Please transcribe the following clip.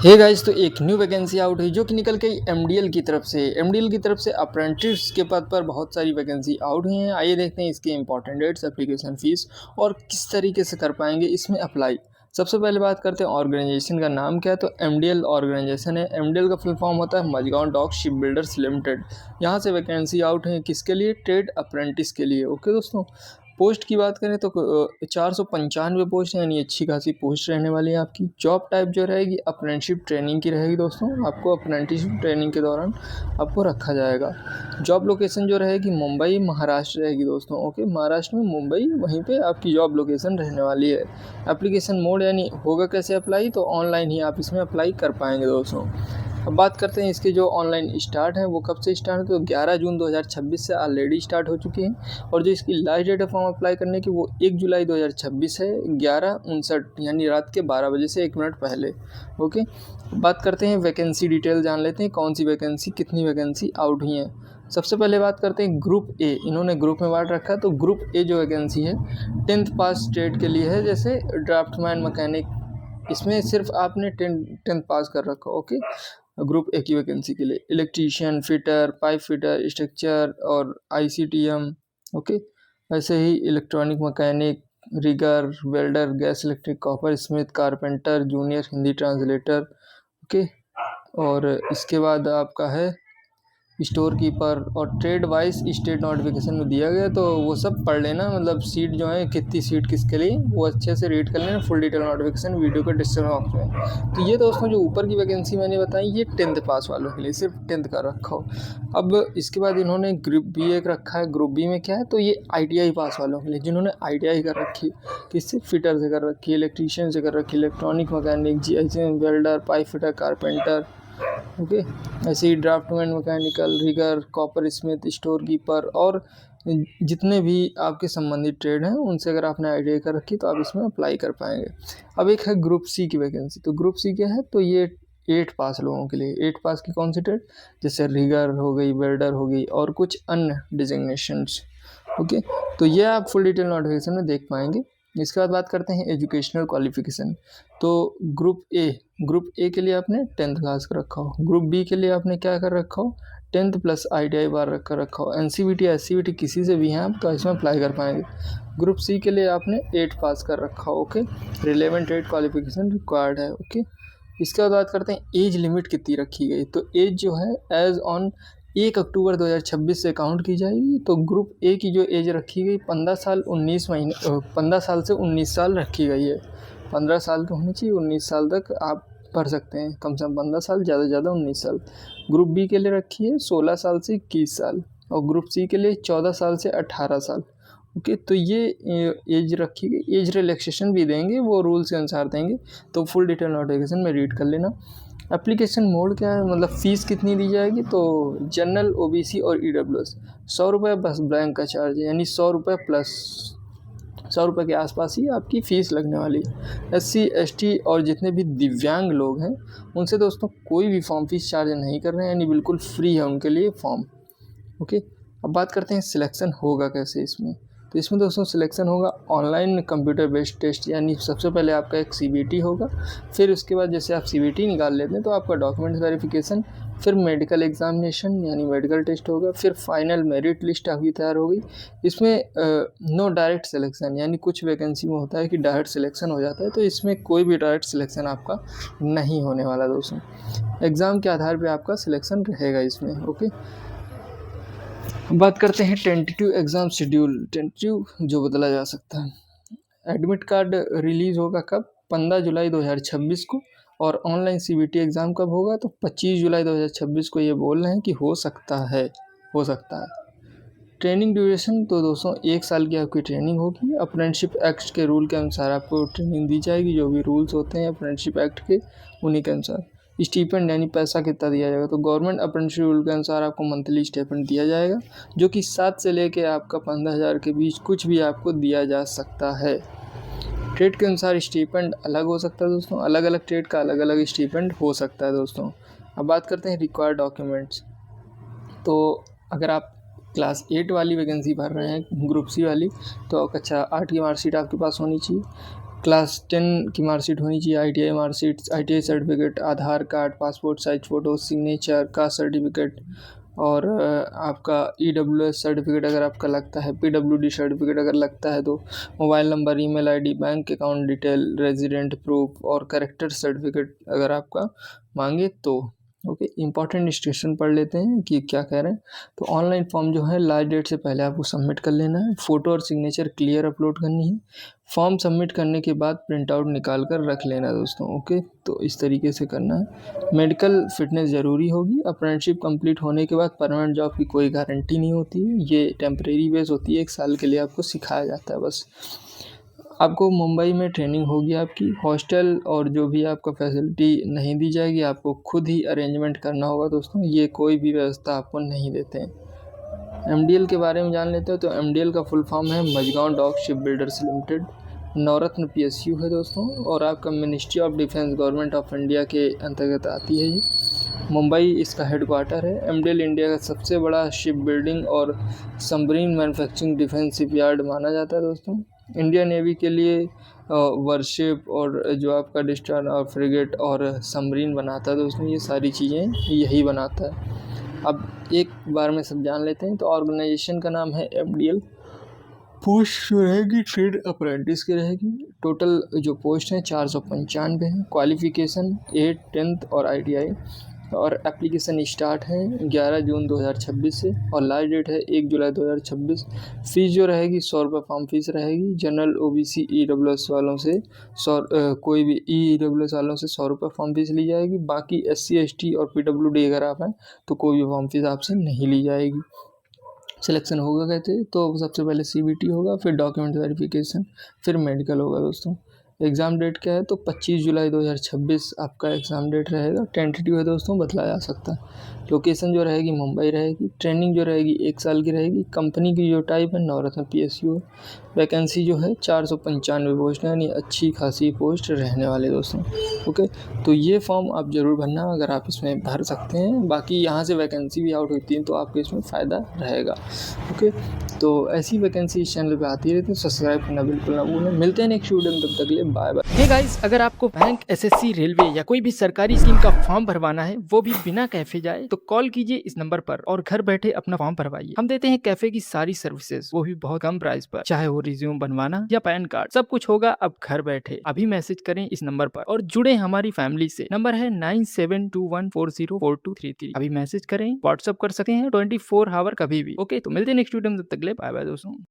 Hey guys, तो एक new vacancy out हुई जो कि निकल के एमडीएल की तरफ से अप्रेंटिस के पद पर बहुत सारी वैकेंसी आउट हुई हैं। आइए देखते हैं इसके इंपॉर्टेंट डेट्स, एप्लीकेशन फीस और किस तरीके से कर पाएंगे इसमें अप्लाई। सबसे पहले बात करते हैं ऑर्गेनाइजेशन का नाम क्या है। तो एमडीएल ऑर्गेनाइजेशन है। एमडीएल का फुल फॉर्म होता है Mazagon dock ship builders limited. यहाँ से वैकेंसी आउट है किसके लिए? ट्रेड अप्रेंटिस के लिए। ओके दोस्तों, पोस्ट की बात करें तो 495 पोस्ट यानी अच्छी खासी पोस्ट रहने वाली है आपकी। जॉब टाइप जो रहेगी अप्रेंटिसशिप ट्रेनिंग की रहेगी दोस्तों। आपको अप्रेंटिसशिप ट्रेनिंग के दौरान आपको रखा जाएगा। जॉब लोकेशन जो रहेगी मुंबई महाराष्ट्र रहेगी दोस्तों। ओके, महाराष्ट्र में मुंबई, वहीं पे आपकी जॉब लोकेशन रहने वाली है। एप्लीकेशन मोड यानी होगा कैसे अप्लाई, तो ऑनलाइन ही आप इसमें अप्लाई कर पाएंगे दोस्तों। अब बात करते हैं इसके जो ऑनलाइन स्टार्ट है वो कब से स्टार्ट है। तो 11 जून 2026 से ऑलरेडी स्टार्ट हो चुकी है। और जो इसकी लास्ट डेट है फॉर्म अप्लाई करने की वो 1 जुलाई 2026 है, 11:59 यानी रात के 12 बजे से 1 मिनट पहले। ओके, बात करते हैं वैकेंसी डिटेल जान लेते हैं, कौन सी वैकेंसी कितनी वैकेंसी आउट हुई हैं। सबसे पहले बात करते हैं ग्रुप ए। इन्होंने ग्रुप में बांट रखा है। तो ग्रुप ए जो वैकेंसी है 10th पास ट्रेड के लिए है, जैसे ड्राफ्टमैन, मैकेनिक। इसमें सिर्फ आपने टेंथ पास कर रखा। ओके, ग्रुप ए की वैकेंसी के लिए electrician, fitter, pipe fitter, structure और आईसीटीएम। ओके, ऐसे ही electronic mechanic, rigger, welder, gas electric, copper smith, carpenter, junior Hindi translator. Okay, और इसके बाद आपका है स्टोर कीपर और ट्रेड वाइज स्टेट नोटिफिकेशन में दिया गया, तो वो सब पढ़ लेना। मतलब सीट जो है कितनी सीट किसके लिए वो अच्छे से रीड कर लेना। फुल डिटेल नोटिफिकेशन वीडियो के डिस्क्रिप्शन बॉक्स में। तो ये दोस्तों जो ऊपर की वैकेंसी मैंने बताई ये 10th पास वालों के लिए, सिर्फ 10th का रखा हो। अब इसके बाद इन्होंने ग्रुप बी एक रखा है। ग्रुप बी में क्या है, तो ये ITI पास वालों के लिए, जिन्होंने ITI कर रखी है, किससे? फिटर से कर रखी है, इलेक्ट्रीशियन से कर रखी है, electronic mechanic, GIC welder, pipe fitter, carpenter. Okay, ऐसे ही draftsman, mechanical, rigger, copper smith, store keeper और जितने भी आपके संबंधित ट्रेड हैं उनसे अगर आपने ITI कर रखी तो आप इसमें अप्लाई कर पाएंगे। अब एक है ग्रुप सी की वैकेंसी। तो ग्रुप सी क्या है, तो ये 8 पास लोगों के लिए। 8 पास की कौन सी ट्रेड? जैसे रिगर हो गई, वेल्डर हो गई और कुछ अन्य डिजिग्नेशंस। ओके, तो ये आप फुल डिटेल नोटिफिकेशन में देख पाएंगे। इसके बाद बात करते हैं एजुकेशनल क्वालिफिकेशन। तो ग्रुप ए के लिए आपने 10th क्लास कर रखा हो। ग्रुप बी के लिए आपने क्या कर रखा हो? 10th प्लस ITI बार कर रखा हो। NCVT SCVT किसी से भी हैं आप तो इसमें अप्लाई कर पाएंगे। ग्रुप सी के लिए आपने 8 पास कर रखा हो। Okay, relevant trade qualification required है। ओके, इसके बाद बात करते हैं एज लिमिट कितनी रखी गई। तो एज जो है एज ऑन 1 अक्टूबर 2026 से काउंट की जाएगी। तो ग्रुप ए की जो एज रखी गई 15 साल 19 महीने 15 साल से 19 साल रखी गई है। 15 साल की होनी चाहिए, 19 साल तक आप पढ़ सकते हैं। कम से कम 15 साल, ज़्यादा से ज़्यादा 19 साल। ग्रुप बी के लिए रखी है 16 साल से 21 साल और ग्रुप सी के लिए 14 साल से 18 साल। ओके, तो ये एज रखी गई। एज रिलैक्सेशन भी देंगे, वो रूल्स के अनुसार देंगे। तो फुल डिटेल नोटिफिकेशन में रीड कर लेना। एप्लीकेशन मोड क्या है, मतलब फ़ीस कितनी दी जाएगी। तो जनरल, OBC और EWS 100 रुपये बस बैंक का चार्ज है, यानी 100 रुपये प्लस 100 रुपये के आसपास ही आपकी फ़ीस लगने वाली है। SC ST और जितने भी दिव्यांग लोग हैं उनसे दोस्तों कोई भी फॉर्म फीस चार्ज नहीं कर रहे हैं, यानी बिल्कुल फ्री है उनके लिए फॉर्म। ओके, अब बात करते हैं सिलेक्शन होगा कैसे इसमें। तो इसमें दोस्तों सिलेक्शन होगा ऑनलाइन कंप्यूटर बेस्ड टेस्ट, यानी सबसे पहले आपका एक CBT होगा। फिर उसके बाद जैसे आप CBT निकाल लेते हैं तो आपका डॉक्यूमेंट्स वेरिफिकेशन, फिर मेडिकल एग्जामिनेशन यानी मेडिकल टेस्ट होगा, फिर फाइनल मेरिट लिस्ट आपकी तैयार होगी। इसमें नो डायरेक्ट सिलेक्शन, यानी कुछ वैकेंसी में होता है कि डायरेक्ट सिलेक्शन हो जाता है, तो इसमें कोई भी डायरेक्ट सिलेक्शन आपका नहीं होने वाला दोस्तों। एग्ज़ाम के आधार पर आपका सिलेक्शन रहेगा इसमें। ओके, बात करते हैं टेंटेटिव एग्ज़ाम शेड्यूल। टेंटेटिव जो बदला जा सकता है। एडमिट कार्ड रिलीज़ होगा कब? 15 जुलाई 2026 को। और ऑनलाइन CBT एग्ज़ाम कब होगा? तो 25 जुलाई 2026 को ये बोल रहे हैं कि हो सकता है। ट्रेनिंग ड्यूरेशन तो दोस्तों 1 साल की आपकी ट्रेनिंग होगी। अप्रेंटिसशिप एक्ट के रूल के अनुसार आपको ट्रेनिंग दी जाएगी, जो भी रूल्स होते हैं अप्रेंटिसशिप एक्ट के उन्हीं के अनुसार। स्टीपेंड यानी पैसा कितना दिया जाएगा, तो गवर्नमेंट अप्रेंटिसशिप रूल के अनुसार आपको मंथली स्टीपेंड दिया जाएगा, जो कि 7 से लेके आपका 15,000 के बीच कुछ भी आपको दिया जा सकता है। ट्रेड के अनुसार स्टीपेंड अलग हो सकता है दोस्तों, अलग अलग ट्रेड का अलग अलग स्टीपेंड हो सकता है दोस्तों। अब बात करते हैं रिक्वायर्ड डॉक्यूमेंट्स। तो अगर आप क्लास 8 वाली वैकेंसी भर रहे हैं ग्रुप सी वाली, तो कक्षा 8 की मार्कशीट आपके पास होनी चाहिए। क्लास 10 की मार्कशीट होनी चाहिए, ITI marksheet, ITI certificate, Aadhaar card, passport size photo, signature, caste certificate और आपका EWS सर्टिफिकेट अगर आपका लगता है, PWD सर्टिफिकेट अगर लगता है तो, mobile number, email ID, bank account detail, resident proof और कैरेक्टर सर्टिफिकेट अगर आपका मांगे तो। ओके, इंपॉर्टेंट स्टेशन पढ़ लेते हैं कि क्या कह रहे हैं। तो ऑनलाइन फॉर्म जो है लास्ट डेट से पहले आपको सबमिट कर लेना है, फ़ोटो और सिग्नेचर क्लियर अपलोड करनी है, फॉर्म सबमिट करने के बाद प्रिंट आउट निकाल कर रख लेना दोस्तों। ओके, तो इस तरीके से करना है। मेडिकल फिटनेस ज़रूरी होगी। अप्रेंटिसशिप कंप्लीट होने के बाद परमानेंट जॉब की कोई गारंटी नहीं होती है, ये टेम्परेरी बेस होती है, 1 साल के लिए आपको सिखाया जाता है बस। आपको मुंबई में ट्रेनिंग होगी आपकी, हॉस्टल और जो भी आपका फैसिलिटी नहीं दी जाएगी, आपको खुद ही अरेंजमेंट करना होगा दोस्तों, ये कोई भी व्यवस्था आपको नहीं देते हैं। MDL के बारे में जान लेते हैं। तो MDL का फुल फॉर्म है Mazagon dock ship builders Limited, Navratna PSU है दोस्तों, और आपका Ministry of Defence Government of India के अंतर्गत आती है ये। मुंबई इसका हेडक्वार्टर है। MDL इंडिया का सबसे बड़ा शिप बिल्डिंग और सबमरीन मैन्युफैक्चरिंग डिफेंस शिपयार्ड माना जाता है दोस्तों। इंडियन नेवी के लिए वरशिप और जो आपका डिस्ट्रॉयर और फ्रिगेट और सबमरीन बनाता है दोस्तों, ये सारी चीज़ें यही बनाता है। अब एक बार में सब जान लेते हैं। तो ऑर्गेनाइजेशन का नाम है MDL। पोस्ट जो रहेगी ट्रेड अप्रेंटिस की रहेगी। टोटल जो पोस्ट हैं 495 हैं। क्वालिफ़िकेशन 8, 10th और ITI, और एप्लीकेशन स्टार्ट है 11 जून 2026 से और लास्ट डेट है 1 जुलाई 2026। फ़ीस जो रहेगी 100 रुपये फॉर्म फीस रहेगी। जनरल OBC EWS वालों से 100, कोई भी EWS वालों से 100 रुपये फॉर्म फीस ली जाएगी। बाकी SC ST और PWD अगर आप हैं तो कोई भी फॉर्म फीस आपसे नहीं ली जाएगी। सिलेक्शन होगा कहते तो सबसे पहले CBT होगा, फिर डॉक्यूमेंट वेरिफिकेशन, फिर मेडिकल होगा दोस्तों। एग्ज़ाम डेट क्या है तो 25 जुलाई 2026 आपका एग्ज़ाम डेट रहेगा। टेंटेटिव है दोस्तों, बदला जा सकता है। लोकेशन जो रहेगी मुंबई रहेगी। ट्रेनिंग जो रहेगी 1 साल की रहेगी। कंपनी की जो टाइप है नवरत्न PSU है। वैकेंसी जो है 495 पोस्ट है, यानी अच्छी खासी पोस्ट रहने वाले दोस्तों। ओके, तो ये फॉर्म आप ज़रूर भरना अगर आप इसमें भर सकते हैं। बाकी यहाँ से वैकेंसी भी आउट होती है तो आपको इसमें फ़ायदा रहेगा। ओके, तो ऐसी वैकेंसी इस चैनल पे आती रहती है, सब्सक्राइब करना बिल्कुल ना भूलें। मिलते हैं नेक्स्ट वीडियो में, तब तक के लिए बाय बाय। हे गाइस, अगर आपको बैंक, SSC, रेलवे या कोई भी सरकारी स्कीम का फॉर्म भरवाना है, वो भी बिना कैफे जाए, तो कॉल कीजिए इस नंबर पर और घर बैठे अपना फॉर्म भरवाइए। हम देते हैं कैफे की सारी सर्विसेज, वो भी बहुत कम प्राइस पर। चाहे वो रिज्यूम बनवाना या पैन कार्ड, सब कुछ होगा अब घर बैठे। अभी मैसेज करें इस नंबर पर और जुड़े हमारी फैमिली से। नंबर है 9721404233। अभी मैसेज करें, व्हाट्सअप कर सकते हैं 24 आवर कभी भी। ओके, तो मिलते हैं नेक्स्ट वीडियो में, तब तक के लिए बाय बाय दोस्तों।